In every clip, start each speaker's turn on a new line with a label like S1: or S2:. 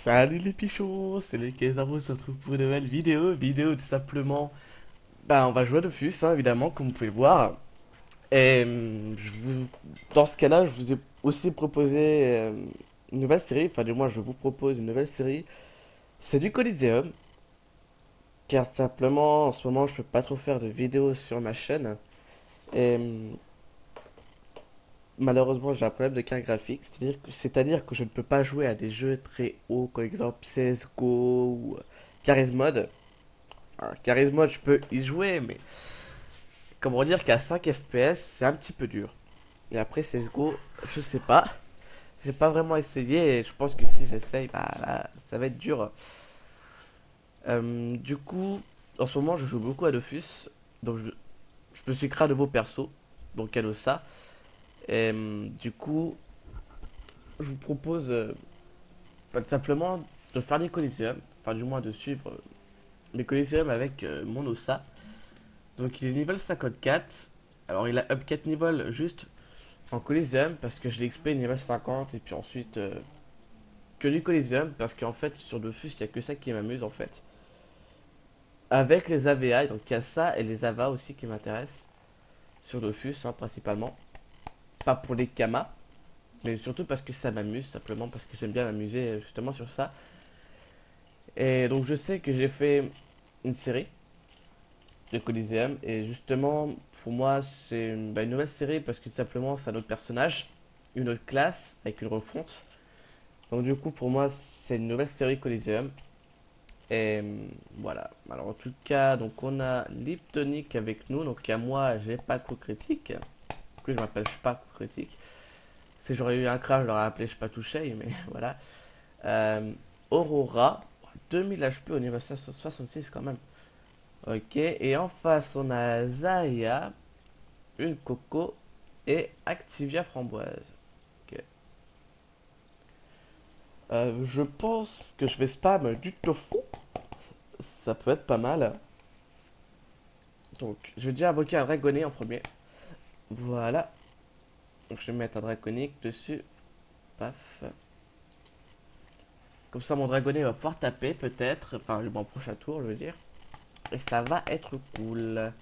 S1: Salut les pichons, c'est les Kézaro, on se retrouve pour une nouvelle vidéo tout simplement, on va jouer à Dofus, hein, évidemment, comme vous pouvez le voir, et dans ce cas-là, je vous ai aussi proposé une nouvelle série, enfin du moins je vous propose une nouvelle série, c'est du Coliseum, car simplement, en ce moment, je peux pas trop faire de vidéos sur ma chaîne, et malheureusement, j'ai un problème de carte graphique, c'est-à-dire que je ne peux pas jouer à des jeux très hauts, comme exemple CSGO ou Charisma Mode. Charisma, je peux y jouer, mais comment dire qu'à 5 FPS, c'est un petit peu dur. Et après CSGO, je sais pas. J'ai pas vraiment essayé et je pense que si j'essaye, bah là, ça va être dur. Du coup, en ce moment, je joue beaucoup à Dofus. Donc, je me suis créé un nouveau perso, donc Canossa. Et du coup, je vous propose tout simplement de faire des Coliseum. Enfin, du moins de suivre les Coliseum avec mon Ossa. Donc, il est niveau 54. Alors, il a up 4 niveaux juste en Coliseum parce que je l'ai XP niveau 50 et puis ensuite que du Coliseum parce qu'en fait sur Dofus il n'y a que ça qui m'amuse en fait. Avec les AVA, donc il y a ça et les AVA aussi qui m'intéressent sur Dofus hein, principalement. Pas pour les Kamas, mais surtout parce que ça m'amuse, simplement parce que j'aime bien m'amuser justement sur ça. Et donc je sais que j'ai fait une série de Coliseum et justement pour moi c'est une nouvelle série parce que tout simplement c'est un autre personnage, une autre classe avec une refonte. Donc du coup pour moi c'est une nouvelle série Coliseum. Et voilà. Alors en tout cas, donc on a Liptonic avec nous. Donc à moi, j'ai pas de coup critique. Du coup, je m'appelle pas coup critique. Si j'aurais eu un crash, je l'aurais appelé je pas touché, mais voilà. Euh, Aurora, 2000 HP au niveau 566 quand même. Ok, et en face, on a Zaya, une Coco et Activia Framboise. Ok. Je pense que je vais spam du tofu. Ça peut être pas mal. Donc, je vais déjà invoquer un Dragonnet en premier. Voilà. Donc je vais mettre un draconique dessus. Paf. Comme ça mon dragonnet va pouvoir taper peut-être. Enfin mon prochain tour je veux dire. Et ça va être cool.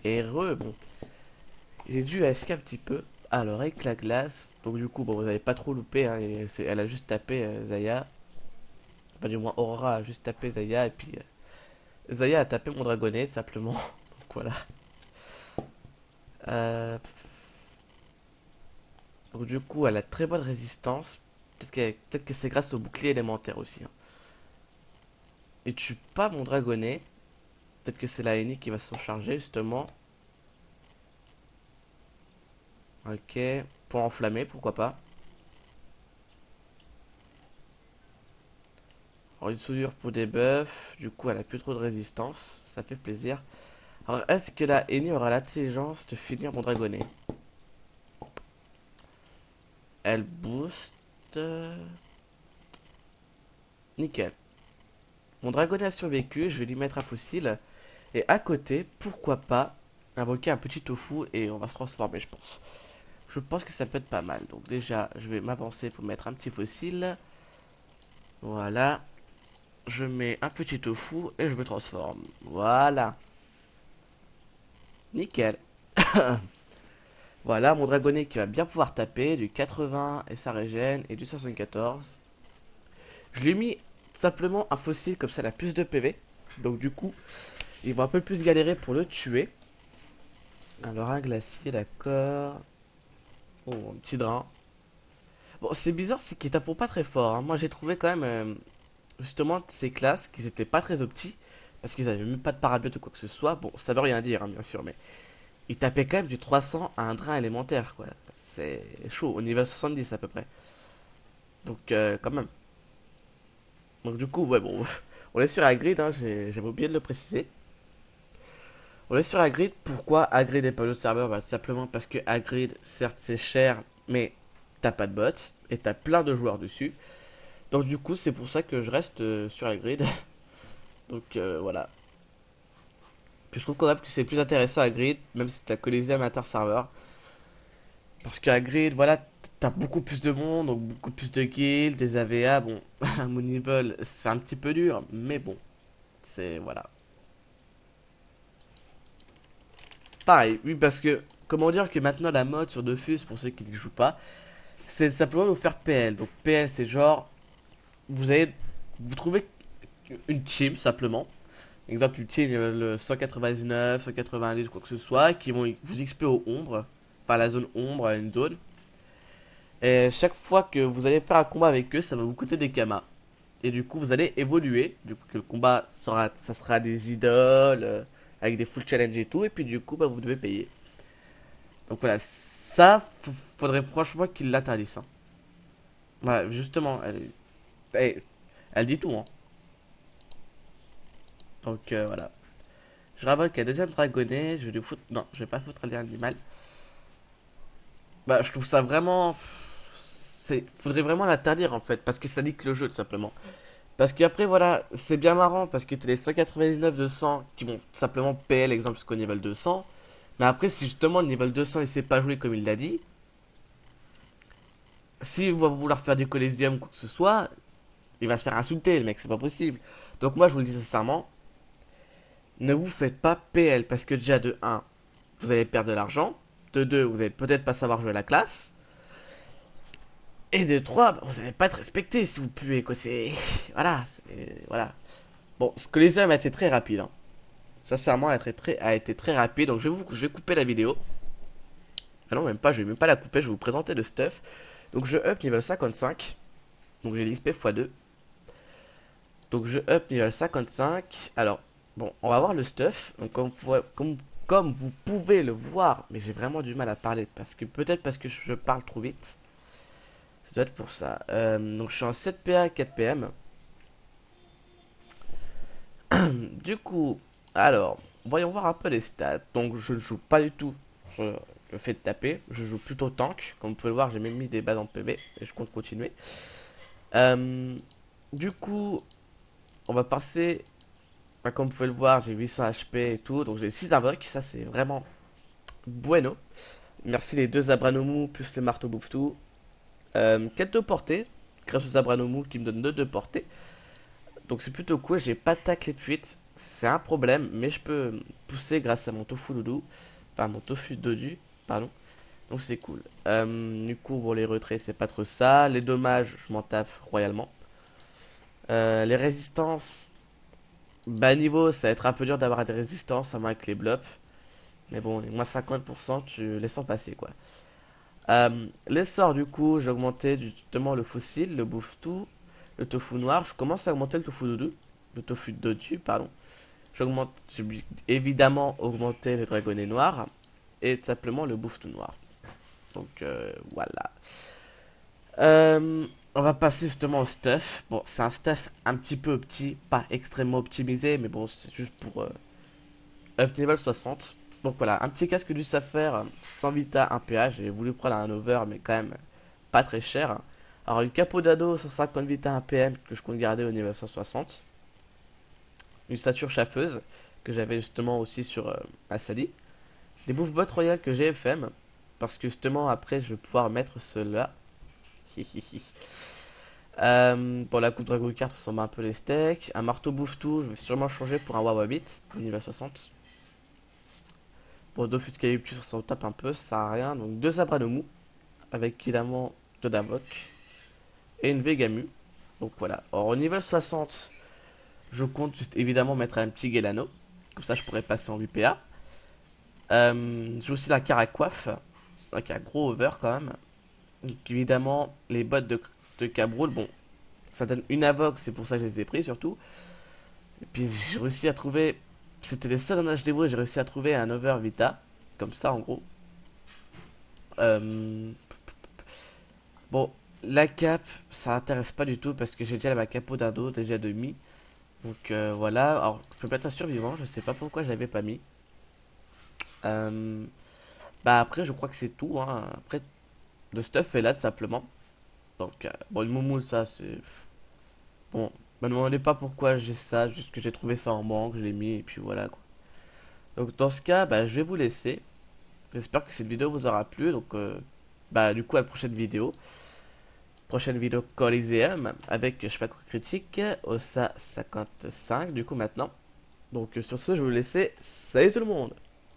S1: Alors, bon. J'ai dû AFK un petit peu. Alors avec la glace. Donc du coup bon vous avez pas trop loupé. Hein, elle a juste tapé Zaya. Enfin du moins Aurora a juste tapé Zaya. Et puis Zaya a tapé mon dragonnet simplement. Donc voilà. Euh, donc du coup elle a très bonne résistance. Peut-être que c'est grâce au bouclier élémentaire aussi. Hein. Et tue pas mon dragonnet. Peut-être que c'est la Eni qui va s'en charger justement. Ok. Pour enflammer, pourquoi pas. Alors une soudure pour des buffs. Du coup, elle a plus trop de résistance. Ça fait plaisir. Alors, est-ce que la Eni aura l'intelligence de finir mon dragonnet? Elle booste. Nickel. Mon dragonnet a survécu. Je vais lui mettre un fossile. Et à côté, pourquoi pas invoquer un petit tofu et on va se transformer, je pense. Je pense que ça peut être pas mal. Donc déjà, je vais m'avancer pour mettre un petit fossile. Voilà. Je mets un petit tofu et je me transforme. Voilà. Nickel. Voilà, mon dragonnet qui va bien pouvoir taper du 80 et ça régène et du 74. Je lui ai mis simplement un fossile comme ça, il a plus de PV. Donc du coup, il va un peu plus galérer pour le tuer. Alors un glacier, d'accord. Oh, un petit drain. Bon, c'est bizarre, c'est qu'il tape pas très fort. Hein. Moi, j'ai trouvé quand même justement ces classes qui étaient pas très optis parce qu'ils avaient même pas de parabiote ou quoi que ce soit. Bon, ça veut rien dire, hein, bien sûr, mais il tapait quand même du 300 à un drain élémentaire, quoi. C'est chaud, au niveau 70 à peu près. Donc, quand même. Donc, du coup, ouais, bon, on est sur Hagrid, hein, j'avais oublié de le préciser. On est sur Hagrid, pourquoi Hagrid et pas d'autres serveurs? Bah, tout simplement parce que Hagrid, certes, c'est cher, mais t'as pas de bots et t'as plein de joueurs dessus. Donc, du coup, c'est pour ça que je reste sur Hagrid. Donc, voilà. Puis je trouve quand même que c'est plus intéressant Hagrid, même si t'as Coliseum inter-serveur. Parce qu'à Grid, voilà, t'as beaucoup plus de monde, donc beaucoup plus de guilds, des AVA. Bon, à mon niveau, c'est un petit peu dur, mais bon, c'est voilà. Pareil, oui, parce que comment dire que maintenant la mode sur Dofus, pour ceux qui ne jouent pas, c'est simplement vous faire PL. Donc PL, c'est genre, vous avez, vous trouvez une team simplement. Exemple, une team le 199, 190, quoi que ce soit, qui vont vous XP au ombre, enfin la zone ombre, une zone. Et chaque fois que vous allez faire un combat avec eux, ça va vous coûter des kamas. Et du coup, vous allez évoluer. Du coup, que le combat sera, ça sera des idoles, avec des full challenge et tout. Et puis du coup, bah, vous devez payer. Donc voilà, ça, faudrait franchement qu'ils l'interdisent, hein. Voilà, justement, elle, elle dit tout, hein. Donc voilà. Je rappelle qu'il y a deuxième dragonnet, je vais lui foutre. Non, je vais pas foutre l'animal. Bah, je trouve ça vraiment. C'est. Faudrait vraiment l'interdire en fait, parce que ça nique le jeu tout simplement. Parce qu'après, voilà, c'est bien marrant, parce que t'as les 199 200 qui vont simplement PL, exemple, jusqu'au niveau 200. Mais après, si justement le niveau 200 il sait pas jouer comme il l'a dit, s'il va vouloir faire du Coliseum ou quoi que ce soit, il va se faire insulter, le mec, c'est pas possible. Donc moi, je vous le dis sincèrement, ne vous faites pas PL, parce que déjà, de un vous allez perdre de l'argent, de 2 vous allez peut-être pas savoir jouer à la classe, et de 3 bah, vous allez pas être respecté si vous puez, quoi, c'est... Voilà, c'est... Voilà. Bon, ce Coliseum a été très rapide, hein. Sincèrement, a été très rapide, donc je vais couper la vidéo. Ah non, même pas, je vais même pas la couper, je vais vous présenter le stuff. Donc je up niveau 55, donc j'ai l'XP x2. Donc je up niveau 55. Alors, bon, on va voir le stuff. Donc comme vous pouvez le voir, mais j'ai vraiment du mal à parler, parce que peut-être parce que je parle trop vite. Ça doit être pour ça. Donc je suis en 7 PA, 4 PM. Du coup, alors, voyons voir un peu les stats. Donc je ne joue pas du tout sur le fait de taper. Je joue plutôt tank. Comme vous pouvez le voir, j'ai même mis des balles en PV et je compte continuer. Euh, du coup, on va passer. Comme vous pouvez le voir, j'ai 800 HP et tout. Donc j'ai 6 invoques. Ça, c'est vraiment bueno. Merci les deux Abranomu plus le marteau bouffe tout. 4 de portée. Grâce aux Abranomu qui me donnent 2 de portée. Donc c'est plutôt cool. J'ai pas de tacle de fuite. C'est un problème. Mais je peux pousser grâce à mon tofu doudou. Enfin, mon tofu dodu. Pardon. Donc c'est cool. Du coup, bon, les retraits, c'est pas trop ça. Les dommages, je m'en tape royalement. Les résistances, bas niveau, ça va être un peu dur d'avoir des résistances, à moins avec les blops. Mais bon, les moins 50%, tu laisses en passer, quoi. Les sorts, du coup, j'ai augmenté justement le fossile, le bouffe-tout, le tofu noir. Je commence à augmenter le tofu dodu. Le tofu dodu, pardon. J'ai évidemment augmenté le dragonnet noir. Et simplement le bouffe-tout noir. Donc voilà. On va passer justement au stuff. Bon, c'est un stuff un petit peu petit, pas extrêmement optimisé, mais bon, c'est juste pour up level 60. Donc voilà, un petit casque du Safer, 100 Vita, 1 PA. J'ai voulu prendre un over, mais quand même pas très cher. Alors, une capot d'ado, 150 Vita, 1 PM que je compte garder au niveau 160. Une stature chauffeuse que j'avais justement aussi sur Asali. Des bouffes bottes royales que j'ai FM. Parce que justement, après, je vais pouvoir mettre cela. Pour la coupe Dragon Kart, ressemble un peu les steaks. Un marteau bouffe-tout, je vais sûrement changer pour un Wawabit au niveau 60. Pour Dofus Calyptus, ça s'en tape un peu, ça sert à rien. Donc deux Abranomu, avec évidemment deux Davok et une Vegamu. Donc voilà. Alors au niveau 60, je compte juste évidemment mettre un petit Gelano. Comme ça, je pourrais passer en 8PA. J'ai aussi la Caracoiffe, avec un gros over quand même. Donc évidemment, les bottes de Cabroul, bon, ça donne une avoc, c'est pour ça que je les ai pris surtout. Et puis j'ai réussi à trouver, c'était les seuls en HD, j'ai réussi à trouver un over Vita, comme ça en gros. Euh, bon, la cape, ça intéresse pas du tout parce que j'ai déjà ma capo d'Indo, déjà demi. Donc voilà, alors je peux mettre un survivant, je sais pas pourquoi je l'avais pas mis. Euh, Bah après, je crois que c'est tout, hein. Après, le stuff est là simplement. Donc, bon, le moumou, ça c'est. Bon, me demandez pas pourquoi j'ai ça, juste que j'ai trouvé ça en manque, je l'ai mis et puis voilà quoi. Donc dans ce cas, bah, je vais vous laisser. J'espère que cette vidéo vous aura plu. Donc bah, du coup, à la prochaine vidéo. Prochaine vidéo Coliseum avec, je sais pas quoi, critique, OSA 55, du coup, maintenant. Donc, sur ce, je vais vous laisser. Salut tout le monde!